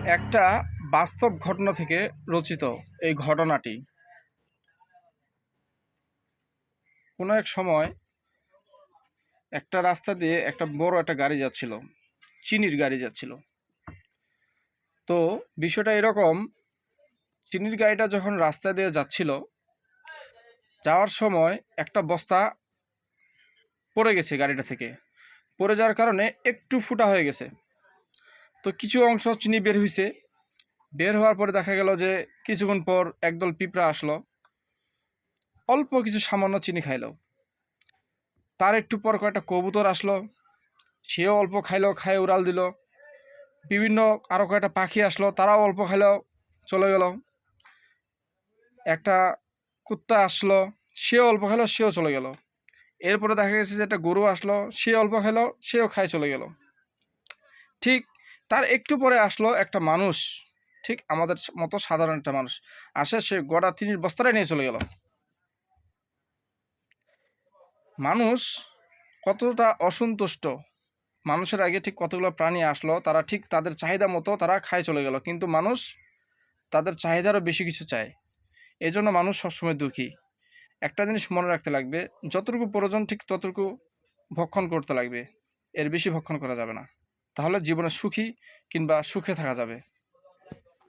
একটা বাস্তব ঘটনা থেকে রচিত এই ঘটনাটি। কোনো এক সময় একটা রাস্তা দিয়ে একটা বড় একটা গাড়ি যাচ্ছিল, চিনির গাড়ি যাচ্ছিল। তো বিষয়টা এরকম, চিনির গাড়িটা যখন রাস্তা দিয়ে যাচ্ছিল, যাওয়ার সময় একটা বস্তা পড়ে গেছে গাড়িটা থেকে। পড়ে যাওয়ার কারণে একটু ফুটা হয়ে গেছে। তো কিছু অংশ চিনি বের হয়েছে। বের হওয়ার পরে দেখা গেল যে কিছুক্ষণ পর একদল পিঁপড়া আসলো, অল্প কিছু সামান্য চিনি খাইলো। তার একটু পর কয়েকটা কবুতর আসলো, সেও অল্প খাইলো, খায় উড়াল দিল। বিভিন্ন আরও কয়েকটা পাখি আসলো, তারাও অল্প খাইলো, চলে গেল। একটা কুত্তা আসলো, সেও অল্প খাইলো, সেও চলে গেল। এরপরে দেখা গেছে যে একটা গরু আসলো, সে অল্প খাইলো, সেও খায় চলে গেল। ঠিক তার একটু পরে আসলো একটা মানুষ, ঠিক আমাদের মতো সাধারণ একটা মানুষ আসে, সে গোটা চিনির বস্তাটাই নিয়ে চলে গেল। মানুষ কতটা অসন্তুষ্ট, মানুষের আগে ঠিক কতগুলো প্রাণী আসলো, তারা ঠিক তাদের চাহিদা মতো তারা খায় চলে গেল, কিন্তু মানুষ তাদের চাহিদারও বেশি কিছু চায়। এই জন্য মানুষ সবসময় দুঃখী। একটা জিনিস মনে রাখতে লাগবে, যতটুকু প্রয়োজন ঠিক ততটুকু ভক্ষণ করতে লাগবে, এর বেশি ভক্ষণ করা যাবে না। তাহলে জীবনে সুখী কিংবা সুখে থাকা যাবে।